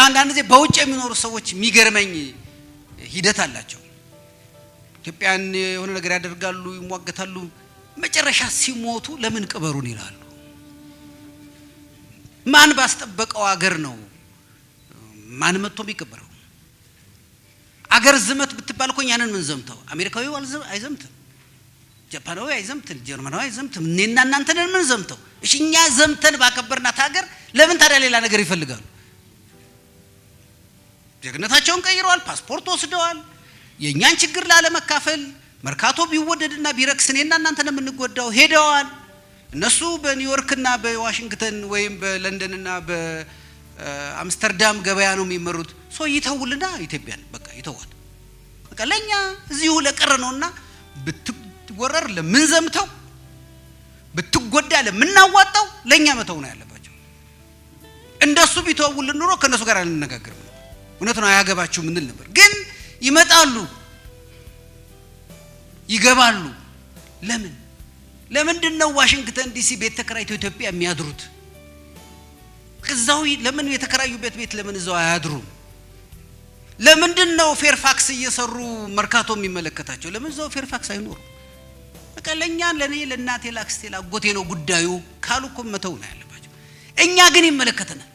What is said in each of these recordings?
አንዳንድ ጊዜ በውጭ የሚኖሩ ሰዎች የሚገርመኝ ሂደት አላቸው ኢትዮጵያን የሆነ ነገር ያደርጋሉ ይሟገታሉ መጨረሻ ሲሞቱ ለምን ቅበሩን ይላሉ ማን ባስጠበቀው አገር ነው ማን መጥቶ ቢቀበረው አገር ዝመት ብትባል እኮ ያንን ምን ዘምተው አሜሪካዊው አይዘምትም ጃፓናዊ አይዘምትም ጀርመናዊ አይዘምትም እኔና እናንተ ነን ምን ዘምተው እሺ እኛ ዘምተን ባከበርናት ሀገር ለምን ታዲያ ሌላ ነገር ይፈልጋሉ ጀግነታቸውን ቀይረዋል ፓስፖርት ወስደዋል የኛን ችግር ለማካፈል መርካቶ ቢወደድና ቢረክስ እኔና እናንተ ነን የምንጎዳው ሄደዋል እነሱ በኒውዮርክና በዋሽንግተን ወይም በለንደንና በአምስተርዳም ገበያ ነው የሚመሩት ሶ ይተውልና ኢትዮጵያን በቃ ይተዋል በቃ ለኛ እዚሁ ለቀረነውና ብትወረር ለምን ዘምተው ብትጎዳ ለምናዋጣው ለኛ መተው ነው ያለባቸው እንደሱ ቢተውልን ኑሮ ከነሱ ጋር አንነጋገርም እውነት ነው አያገባችሁ ምን ነበር ግን ይመጣሉ ይገባሉ ለምንድነው ዋሽንግተን ዲሲ ቤት ተከራይተው ኢትዮጵያ የሚያድሩት ከዛው ለምን የተከራዩበት ቤት ለምን እዛው አያድሩም ለምንድነው ፌርፋክስ እየሰሩ መርካቶ የሚመለከታቸው ለምን እዛው ፌርፋክስ አይኖር በቃ ለኛ ለኔ ለናቴ ላክስቴ ላጎቴ ነው ጉዳዩ ካሉኮ መተው ነው ያለባቸው እኛ ግን ይመለከተናል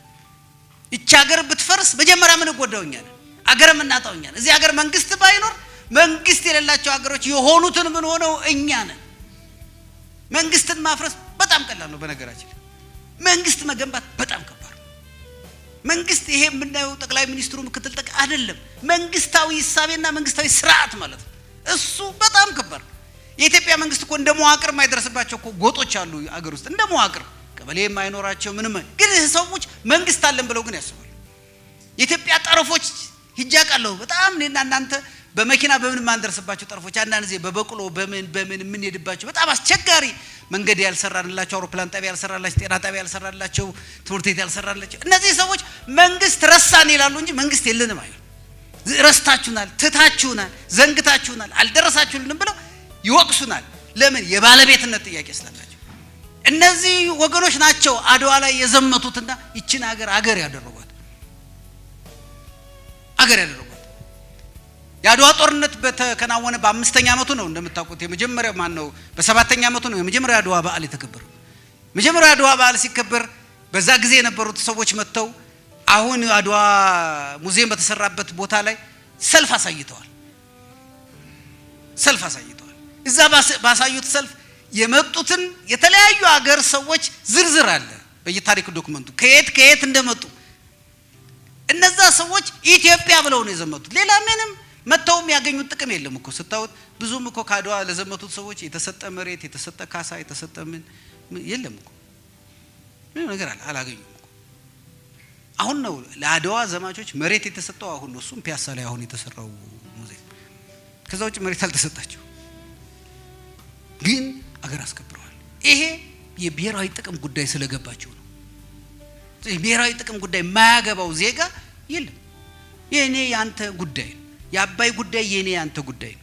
እቺ ሀገር ብትፈርስ መጀመሪያ ምን ጎዳውኛ ነው አገር ምናጣውኛ ነው እዚህ ሀገር መንግስት ባይኖር መንግስት የሌላቸው ሀገሮች የሆኑትን ምን ሆነው እኛ ነን መንግስትን ማፍረስ በጣም ቀላል ነው በነገራችን መንግስት መገንባት በጣም ከባድ መንግስት ይሄ ምናየው ጠቅላይ ሚኒስትሩ ምክትል ጠቅላይ አይደለም መንግስታዊ ሂሳብና መንግስታዊ ስርዓት ማለት እሱ በጣም ከባድ የኢትዮጵያ መንግስት እኮ እንደመዋቅር ማይደርስባቸው እኮ ጎጦች አሉ አገር ውስጥ እንደመዋቅር ቀበሌ የማይኖራቸው ምንም ግን ሰዎች መንግስት አለን ብለው ግን ያስባሉ የኢትዮጵያ ጠረፎች ሂጃቃለው በጣም እኔና እናንተ በመኪና በምን ማንደርስባቸው ጠረፎች አንዳንድ ጊዜ በበቅሎ በምን ምን ሄድባቸው በጣም አስቸጋሪ መንገድ ያልሰራንላቸው አውሮፕላን ጣቢያ ያልሰራንላቸው ጤና ጣቢያ ያልሰራንላቸው ትምህርት ቤት ያልሰራንላቸው እነዚህ ሰዎች መንግስት ረሳን ይላሉ እንጂ መንግስት የለንም አይደል ረስታችሁናል ትታችሁናል ዘንግታችሁናል አልደረሳችሁልንም ብለው ይወቅሱናል ለምን የባለቤትነት ጥያቄ ስላላቸው እነዚህ ወገኖች ናቸው አድዋ ላይ የዘመቱትና ይችን አገር ያደረጓት ያድዋ ጦርነት በተከናወነ በ5ኛ ዓመቱ ነው እንደምታውቁት የመጀመሪያው ማን ነው በ7ኛ ዓመቱ ነው የመጀመሪያው ያድዋ በዓል የተከበረው መጀመሪያው ያድዋ በዓል ሲከበር በዛ ጊዜ የነበሩት ሰዎች መተው አሁን ያድዋ ሙዚየም በተሰራበት ቦታ ላይ ሰልፍ አሳይተዋል እዛ ባሳዩት ሰልፍ የመጡትን የተለያዩ ሀገር ሰዎች ዝርዝር አለ በየታሪክ ዶክመንቱ ከየት እንደመጡ እነዛ ሰዎች ኢትዮጵያ ብለው ነው የዘመቱት ሌላ ምንም መተውም ያገኙት ጥቅም የለም እኮ ስታውት ብዙም እኮ ካድዋ ለዘመቱት ሰዎች የተሰጠ መሬት የተሰጠ ካሳ የተሰጠ ምን የለም እኮ ምን ነገር አላገኙም እኮ አሁን ነው ለአድዋ ዘማቾች መሬት የተሰጠው አሁን ነው እሱም ፒያሳ ላይ አሁን የተሰራው ሙዚየም ከዛው ውጭ መሬት አልተሰጣቸው ግን አገር አስከብረዋል ይሄ የብሔራዊ ጥቅም ጉዳይ ስለገባቸው ነው የብሔራዊ ጥቅም ጉዳይ ማያገባው ዜጋ የለም የኔ ያንተ ጉዳይ የአባይ ጉዳይ የኔ ያንተ ጉዳይ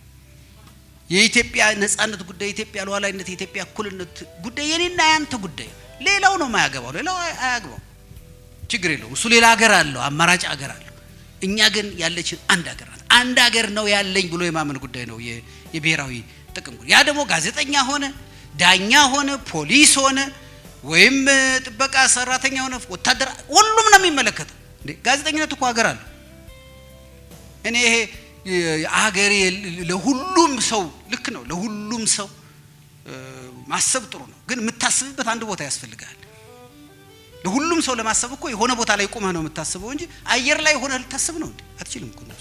የኢትዮጵያ ነጻነት ጉዳይ የኢትዮጵያ ሉዓላዊነት የኢትዮጵያ እኩልነት ጉዳይ የኔና ያንተ ጉዳይ ሌላው ነው ማያገባው ሌላው አያገባው ችግር የለውም እሱ ሌላ ሀገር አለው አማራጭ ሀገር አለው እኛ ግን ያለችን አንድ ሀገር ነው ያለኝ ብሎ የማመን ጉዳይ ነው የብሔራዊ ጥቅም ጉዳይ ያ ደግሞ ጋዜጠኛ ሆነ ዳኛ ሆነ ፖሊስ ሆነ ወይም ጥበቃ ሰራተኛ ሆነ ወታደር ሁሉም ነው የሚመለከተው እንዴ ጋዜጠኝነት እኮ ሀገር አለ እኔ ይሄ ሀገር ለሁሉም ሰው ልክ ነው ለሁሉም ሰው ማሰብ ጥሩ ነው ግን የምታስብበት አንድ ቦታ ያስፈልጋል ለሁሉም ሰው ለማሰብ እኮ የሆነ ቦታ ላይ ቆመህ ነው የምታስበው እንጂ አየር ላይ ሆነ ልታስብ ነው እንዴ አትችልም እኮ ነው